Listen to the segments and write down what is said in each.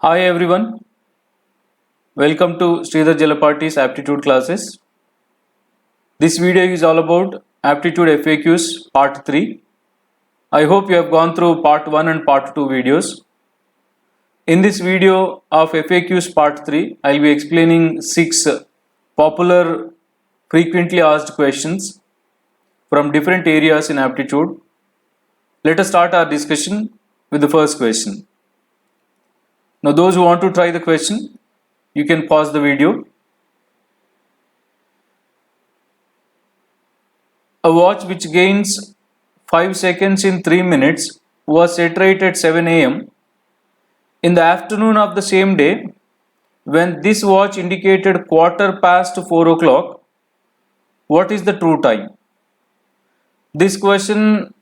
Hi everyone, welcome to Sridhar Jalapati's aptitude classes. This video is all about aptitude FAQs part 3. I hope you have gone through part 1 and part 2 videos. In this video of FAQs part 3, I will be explaining 6 popular frequently asked questions from different areas in aptitude. Let us start our discussion with the first question. Now those who want to try the question, you can pause the video. A watch which gains 5 seconds in 3 minutes was set right at 7 am. In the afternoon of the same day, when this watch indicated 4 o'clock, what is the true time? This question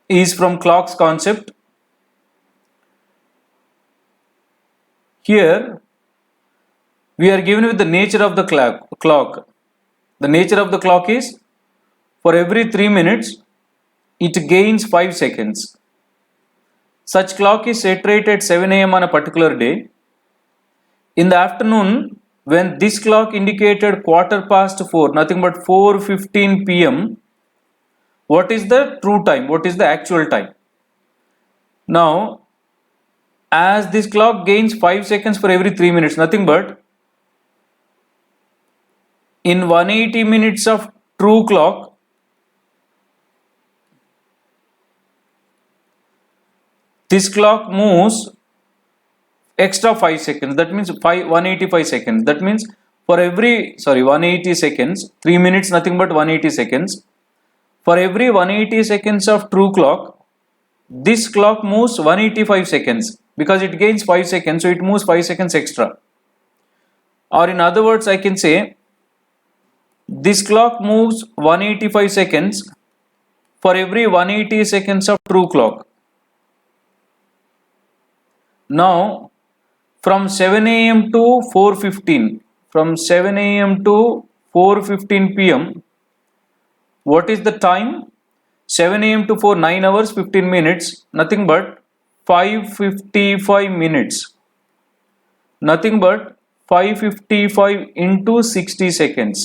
is from clock's concept. Here, we are given with the nature of the clock. The nature of the clock is, for every 3 minutes, it gains 5 seconds. Such clock is set right at 7 am on a particular day. In the afternoon, when this clock indicated 4, nothing but 4:15 pm, what is the true time? What is the actual time? Now, as this clock gains 5 seconds for every 3 minutes, nothing but in 180 minutes of true clock, this clock moves extra 5 seconds. That means 185 seconds. That means for every 180 seconds, 3 minutes nothing but 180 seconds. For every 180 seconds of true clock, this clock moves 185 seconds because it gains 5 seconds, so it moves 5 seconds extra. Or in other words, I can say this clock moves 185 seconds for every 180 seconds of true clock. Now, from 7 am to 4:15, from 7 am to 4:15 pm, what is the time? 7 am to 4, 9 hours 15 minutes, nothing but 555 minutes. Nothing but 555 into 60 seconds.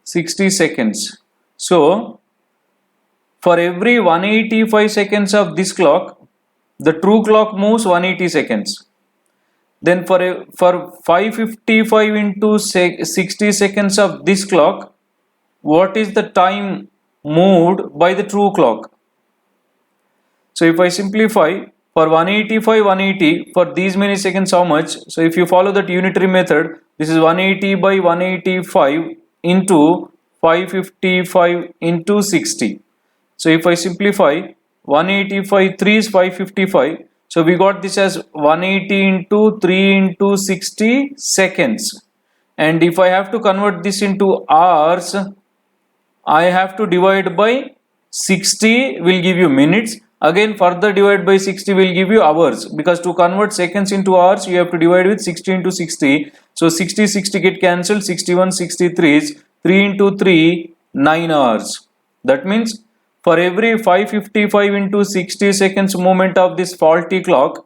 60 seconds. So, for every 185 seconds of this clock, the true clock moves 180 seconds. Then for 555 into 60 seconds of this clock, what is the time moved by the true clock? So if I simplify, for 185, 180, for these many seconds how much? So if you follow that unitary method, this is 180 by 185 into 555 into 60. So if I simplify, 185, 3 is 555. So we got this as 180 into 3 into 60 seconds. And if I have to convert this into hours, I have to divide by 60 will give you minutes. Again further divide by 60 will give you hours, because to convert seconds into hours you have to divide with 60 into 60. So 60 get cancelled, 61 63s, 3 into 3 9 hours. That means for every 555 into 60 seconds movement of this faulty clock,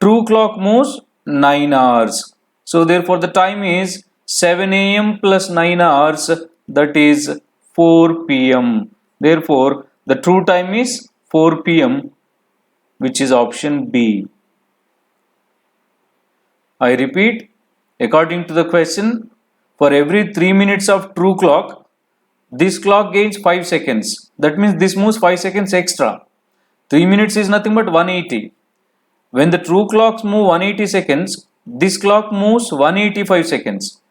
true clock moves 9 hours. So therefore the time is 7 am plus 9 hours, that is 4 pm. Therefore the true time is 4 pm, which is option B. I repeat, according to the question, for every 3 minutes of true clock, this clock gains 5 seconds. That means this moves 5 seconds extra. 3 minutes is nothing but 180. When the true clocks move 180 seconds, this clock moves 185 seconds.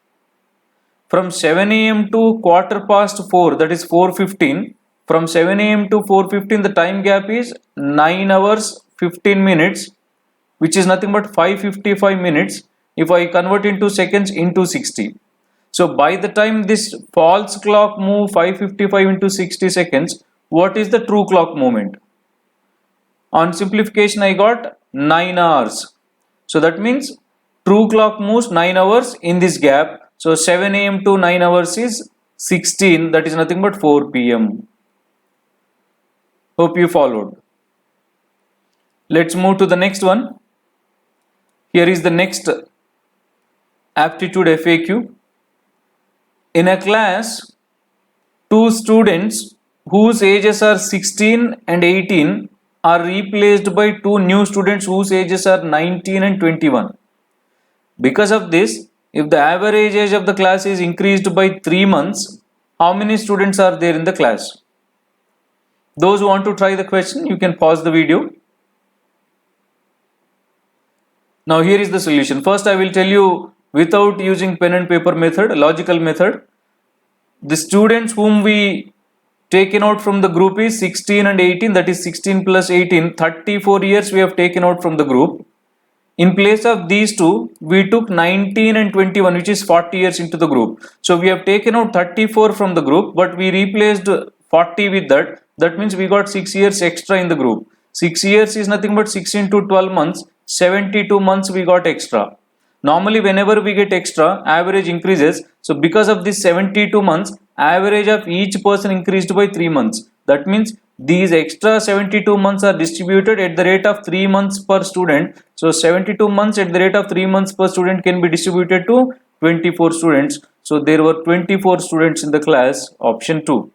From 7 am to 4, that is 4:15. From 7 am to 4:15, the time gap is 9 hours 15 minutes, which is nothing but 555 minutes if I convert into seconds into 60. So by the time this false clock move 555 into 60 seconds, what is the true clock movement? On simplification I got 9 hours. So that means true clock moves 9 hours in this gap. So 7 am to 9 hours is 16, that is nothing but 4 pm. Hope you followed. Let's move to the next one. Here is the next aptitude FAQ. In a class, two students whose ages are 16 and 18 are replaced by two new students whose ages are 19 and 21. Because of this, if the average age of the class is increased by 3 months, how many students are there in the class? Those who want to try the question, you can pause the video. Now here is the solution. First I will tell you without using pen and paper method, logical method. The students whom we taken out from the group is 16 and 18, that is 16 plus 18, 34 years we have taken out from the group. In place of these two, we took 19 and 21, which is 40 years into the group. So we have taken out 34 from the group, but we replaced 40 with that. That means we got 6 years extra in the group. 6 years is nothing but 6 into 12 months, 72 months we got extra. Normally whenever we get extra, average increases. So because of this 72 months, average of each person increased by 3 months. That means these extra 72 months are distributed at the rate of 3 months per student. So 72 months at the rate of 3 months per student can be distributed to 24 students. So there were 24 students in the class, option 2.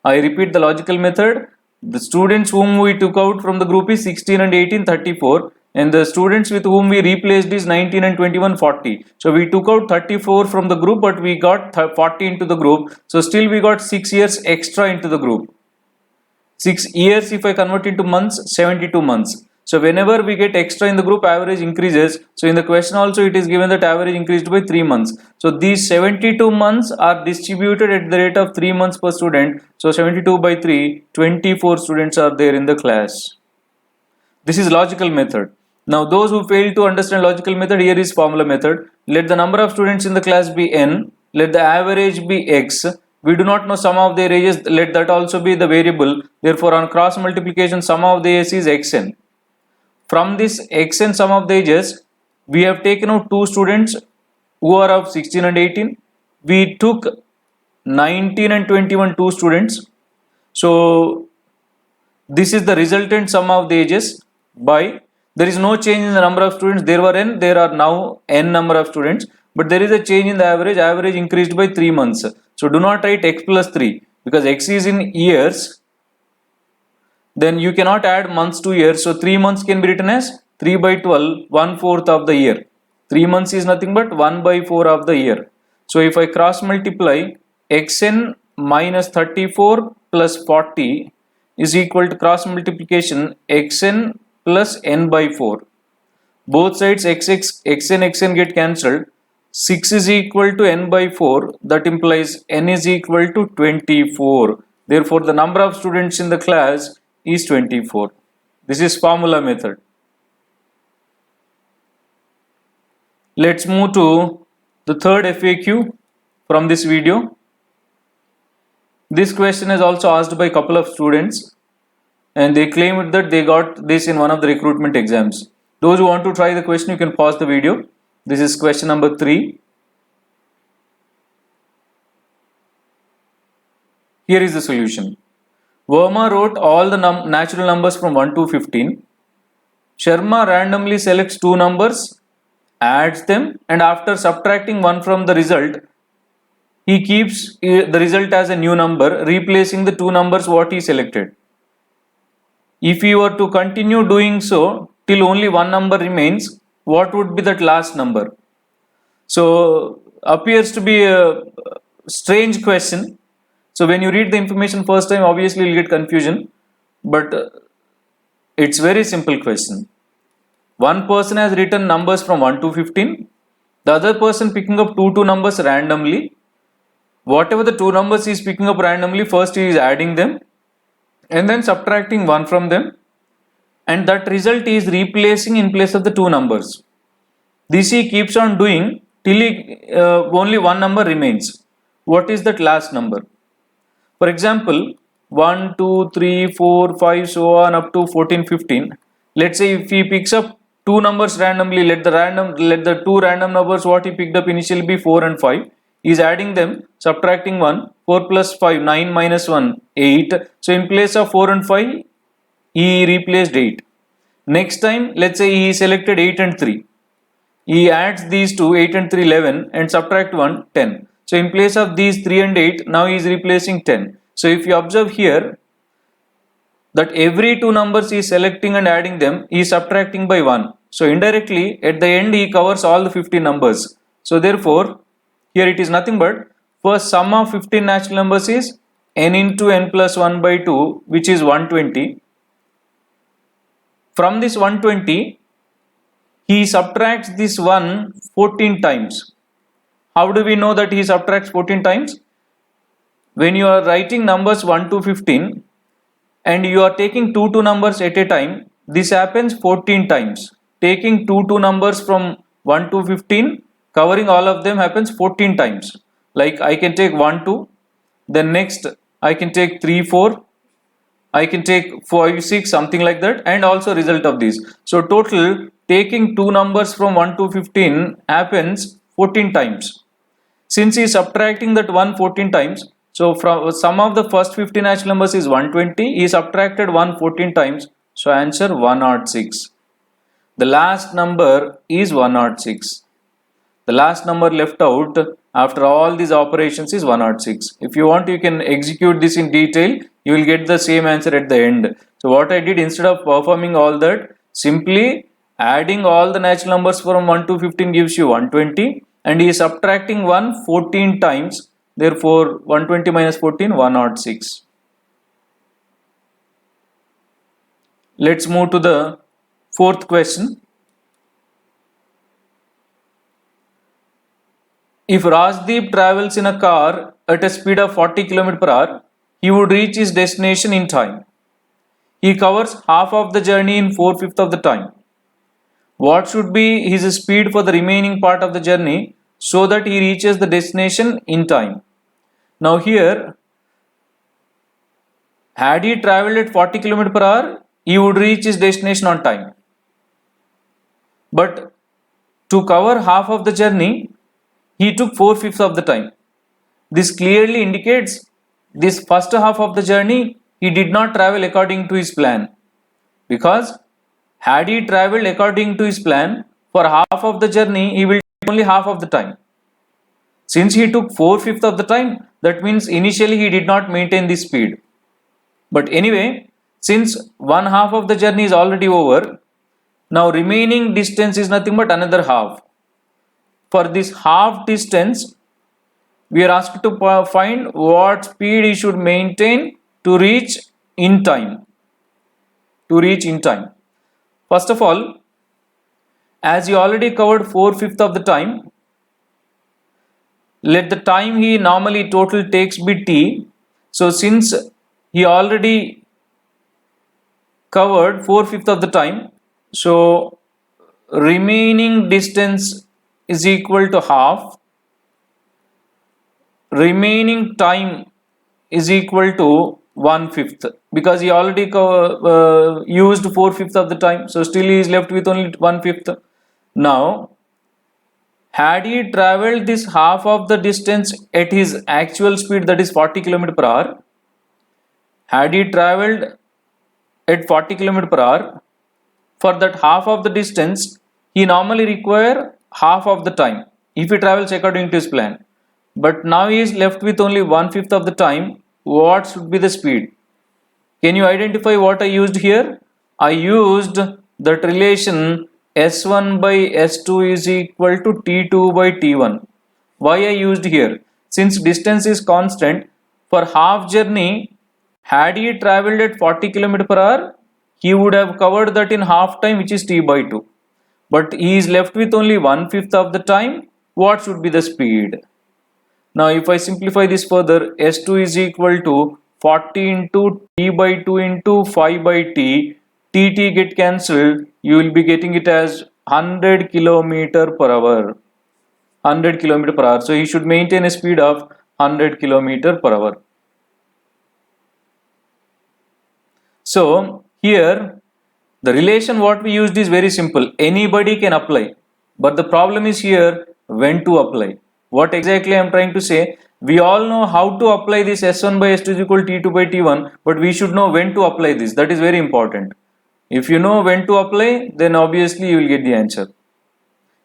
I repeat the logical method. The students whom we took out from the group is 16 and 18, 34. And the students with whom we replaced is 19 and 21, 40. So we took out 34 from the group, but we got 40 into the group. So still we got 6 years extra into the group. 6 years if I convert into months, 72 months. So whenever we get extra in the group, average increases. So in the question also it is given that average increased by 3 months. So these 72 months are distributed at the rate of 3 months per student. So 72 by 3, 24 students are there in the class. This is logical method. Now those who fail to understand logical method, here is formula method. Let the number of students in the class be n. Let the average be x. We do not know sum of their ages. Let that also be the variable. Therefore on cross multiplication, sum of the ages is xn. From this xn sum of the ages, we have taken out two students who are of 16 and 18. We took 19 and 21 two students. So this is the resultant sum of the ages by, there is no change in the number of students. There were n, there are now n number of students, but there is a change in the average. Average increased by 3 months. So do not write x plus 3 because x is in years. Then you cannot add months to years. So 3 months can be written as 3 by 12, 1/4 of the year. 3 months is nothing but 1 by 4 of the year. So if I cross multiply, xn minus 34 plus 40 is equal to cross multiplication xn plus n by 4. Both sides xn get cancelled. 6 is equal to n by 4. That implies n is equal to 24. Therefore the number of students in the class is 24. This is formula method. Let's move to the third FAQ from this video. This question is also asked by a couple of students and they claimed that they got this in one of the recruitment exams. Those who want to try the question, you can pause the video. This is question number 3. Here is the solution. Verma wrote all the natural numbers from 1 to 15. Sharma randomly selects two numbers, adds them, and after subtracting one from the result, he keeps the result as a new number, replacing the two numbers what he selected. If he were to continue doing so till only one number remains, what would be that last number? So appears to be a strange question. So when you read the information first time, obviously you'll get confusion, but it's very simple question. One person has written numbers from 1 to 15. The other person picking up two numbers randomly. Whatever the two numbers he is picking up randomly, first he is adding them and then subtracting one from them, and that result is replacing in place of the two numbers. This he keeps on doing till only one number remains. What is that last number? For example, 1, 2, 3, 4, 5, so on up to 14, 15. Let's say if he picks up two numbers randomly, let the two random numbers what he picked up initially be 4 and 5. He is adding them, subtracting 1, 4 plus 5, 9 minus 1, 8. So in place of 4 and 5, he replaced 8. Next time, let's say he selected 8 and 3. He adds these two, 8 and 3, 11, and subtract 1, 10. So in place of these 3 and 8, now he is replacing 10. So if you observe here, that every two numbers he is selecting and adding them, he is subtracting by 1. So indirectly, at the end, he covers all the 15 numbers. So therefore, here it is nothing but, first sum of 15 natural numbers is n into n plus 1 by 2, which is 120. From this 120, he subtracts this 1 14 times. How do we know that he subtracts 14 times? When you are writing numbers 1 to 15 and you are taking two numbers at a time, this happens 14 times. Taking two numbers from 1 to 15, covering all of them happens 14 times. Like I can take 1, 2, then next I can take 3, 4, I can take 5, 6, something like that, and also result of this. So total taking two numbers from 1 to 15 happens 14 times. Since he is subtracting that 1 14 times, so from sum of the first 15 natural numbers is 120, he subtracted 1 14 times, so answer 106. The last number is 106. The last number left out after all these operations is 106. If you want, you can execute this in detail. You will get the same answer at the end. So what I did, instead of performing all that, simply adding all the natural numbers from 1 to 15 gives you 120, and he is subtracting 1 14 times. Therefore 120 minus 14, 106. Let's move to the fourth question. If Rajdeep travels in a car at a speed of 40 km per hour, he would reach his destination in time. He covers half of the journey in 4/5 of the time. What should be his speed for the remaining part of the journey so that he reaches the destination in time? Now here, had he travelled at 40 km per hour, he would reach his destination on time. But to cover half of the journey, he took 4/5 of the time. This clearly indicates this first half of the journey he did not travel according to his plan, because had he travelled according to his plan, for half of the journey he will take only half of the time. Since he took 4/5 of the time, that means initially he did not maintain this speed. But anyway, since one half of the journey is already over, now remaining distance is nothing but another half. For this half distance, we are asked to find what speed he should maintain to reach in time. First of all, as he already covered 4/5 of the time, let the time he normally total takes be t. So since he already covered 4/5 of the time, so remaining distance is equal to half. Remaining time is equal to 1/5, because he already used 4/5 of the time, so still he is left with only 1/5. Now, had he travelled this half of the distance at his actual speed, that is 40 km per hour, had he travelled at 40 km per hour, for that half of the distance, he normally require half of the time if he travels according to his plan. But now he is left with only 1/5 of the time. What should be the speed? Can you identify what I used here? I used that relation S1 by S2 is equal to T2 by T1. Why I used here? Since distance is constant, for half journey, had he travelled at 40 km per hour, he would have covered that in half time, which is T by 2. But he is left with only 1/5 of the time. What should be the speed? Now if I simplify this further, S2 is equal to 40 into T by 2 into 5 by T. T get cancelled. You will be getting it as 100 km per hour. 100 km per hour. So he should maintain a speed of 100 km per hour. So here the relation what we used is very simple. Anybody can apply. But the problem is here when to apply. What exactly I am trying to say? We all know how to apply this S1 by S2 is equal to T2 by T1, but we should know when to apply this. That is very important. If you know when to apply, then obviously you will get the answer.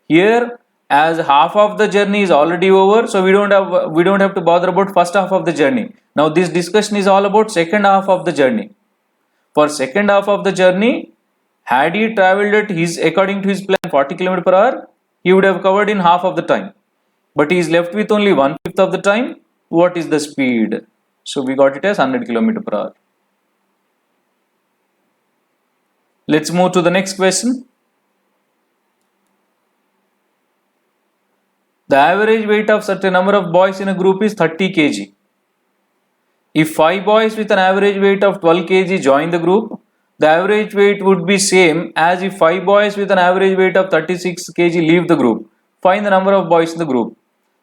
Here, as half of the journey is already over, so we don't have to bother about first half of the journey. Now this discussion is all about second half of the journey. For second half of the journey, had he travelled at according to his plan 40 km per hour, he would have covered in half of the time. But he is left with only 1/5 of the time. What is the speed? So we got it as 100 km per hour. Let's move to the next question. The average weight of certain number of boys in a group is 30 kg. If 5 boys with an average weight of 12 kg join the group, the average weight would be same as if 5 boys with an average weight of 36 kg leave the group. Find the number of boys in the group.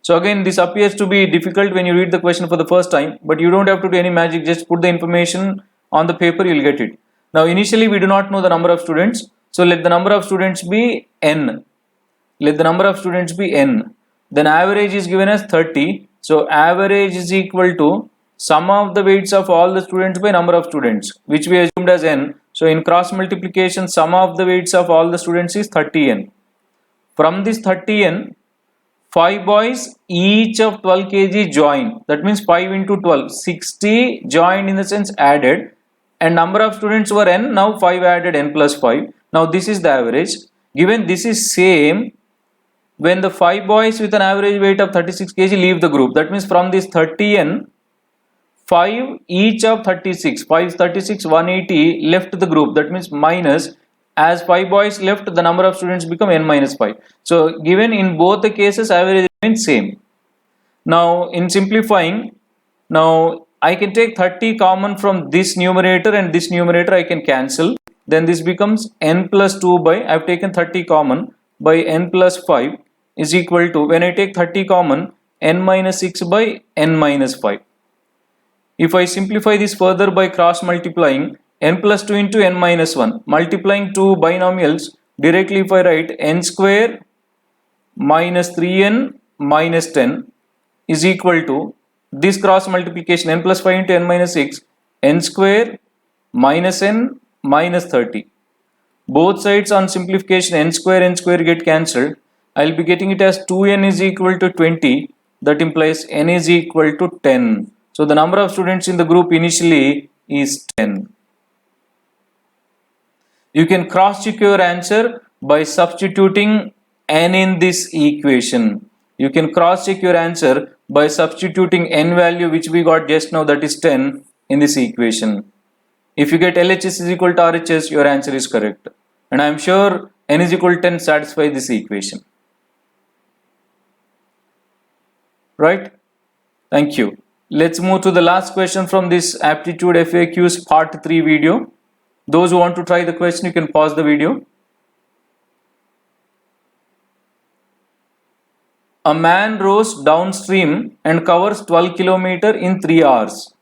So again, this appears to be difficult when you read the question for the first time, but you don't have to do any magic, just put the information on the paper, you'll get it. Now initially we do not know the number of students, so let the number of students be n. Let the number of students be n. Then average is given as 30, so average is equal to sum of the weights of all the students by number of students, which we assumed as n. So in cross multiplication, sum of the weights of all the students is 30n. From this 30n, 5 boys each of 12 kg join. That means 5 into 12, 60 joined, in the sense added, and number of students were n. Now 5 added n plus 5. Now this is the average. Given this is same when the 5 boys with an average weight of 36 kg leave the group. That means from this 30n, 5 each of 36, 5 is 36, 180 left the group. That means minus, as 5 boys left, the number of students become n minus 5. So given in both the cases, average remains same. Now in simplifying, now I can take 30 common from this numerator, and this numerator I can cancel. Then this becomes n plus 2 by, I have taken 30 common, by n plus 5 is equal to, when I take 30 common, n minus 6 by n minus 5. If I simplify this further by cross multiplying, n plus 2 into n minus 1, multiplying two binomials, directly if I write n square minus 3n minus 10 is equal to this cross multiplication, n plus 5 into n minus 6, n square minus n minus 30. Both sides on simplification, n square get cancelled. I will be getting it as 2n is equal to 20. That implies n is equal to 10. So the number of students in the group initially is 10. You can cross check your answer by substituting n in this equation. You can cross check your answer by substituting n value which we got just now, that is 10, in this equation. If you get LHS is equal to RHS, your answer is correct. And I am sure n is equal to 10 satisfies this equation. Right? Thank you. Let's move to the last question from this aptitude FAQs part 3 video. Those who want to try the question, you can pause the video. A man rows downstream and covers 12 km in 3 hours.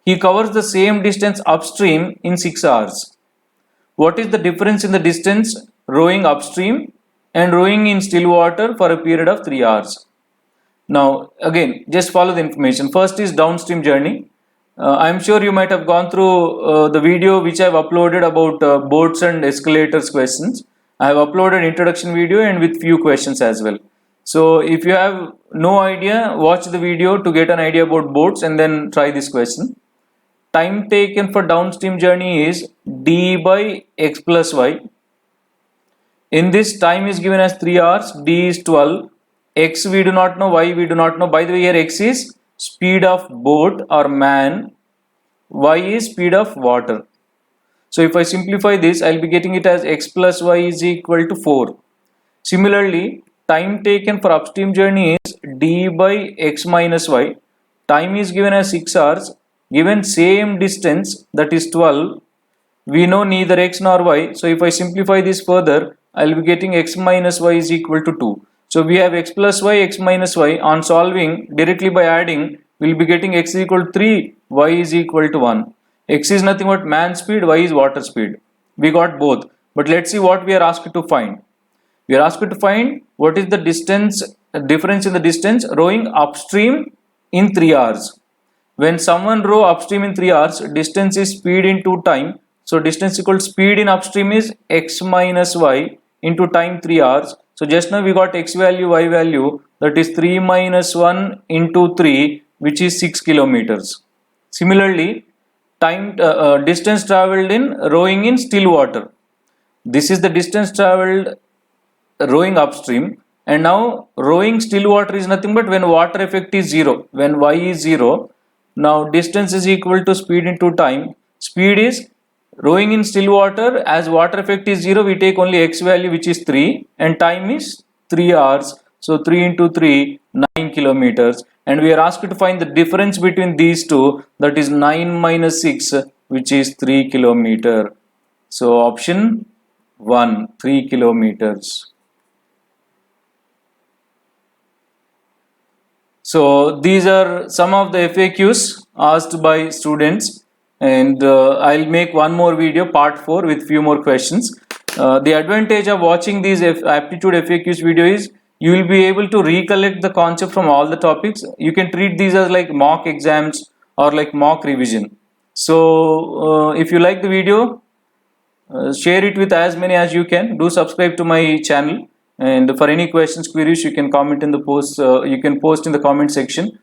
He covers the same distance upstream in 6 hours. What is the difference in the distance rowing upstream and rowing in still water for a period of 3 hours? Now again, just follow the information. First is downstream journey. I am sure you might have gone through the video which I have uploaded about boats and escalators questions. I have uploaded introduction video and with few questions as well. So if you have no idea, watch the video to get an idea about boats and then try this question. Time taken for downstream journey is d by x plus y. In this, time is given as 3 hours, d is 12, x we do not know, y we do not know. By the way, here x is speed of boat or man, y is speed of water. So if I simplify this, I will be getting it as x plus y is equal to 4. Similarly, time taken for upstream journey is d by x minus y. Time is given as 6 hours. Given same distance, that is 12, we know neither x nor y. So if I simplify this further, I will be getting x minus y is equal to 2. So we have x plus y, x minus y. On solving directly by adding, we will be getting x is equal to 3, y is equal to 1. X is nothing but man speed, y is water speed. We got both. But let's see what we are asked to find. We are asked to find what is the distance difference in the distance rowing upstream in 3 hours. When someone row upstream in 3 hours, distance is speed into time. So distance equal to speed in upstream is x minus y into time 3 hours. So just now we got x value, y value, that is 3 minus 1 into 3, which is 6 kilometers. Similarly, distance traveled in rowing in still water. This is the distance traveled rowing upstream, and now rowing still water is nothing but when water effect is 0, when y is 0. Now distance is equal to speed into time. Speed is rowing in still water, as water effect is 0, we take only x value, which is 3, and time is 3 hours. So 3 into 3, 9 kilometers, and we are asked to find the difference between these two, that is 9 minus 6, which is 3 kilometer. So option 1, 3 kilometers. So these are some of the FAQs asked by students, and I'll make one more video, part 4, with few more questions. The advantage of watching these aptitude FAQs video is you will be able to recollect the concept from all the topics. You can treat these as like mock exams or like mock revision. So if you like the video, share it with as many as you can. Do subscribe to my channel, and for any questions, queries, you can comment in the post. You can post in the comment section.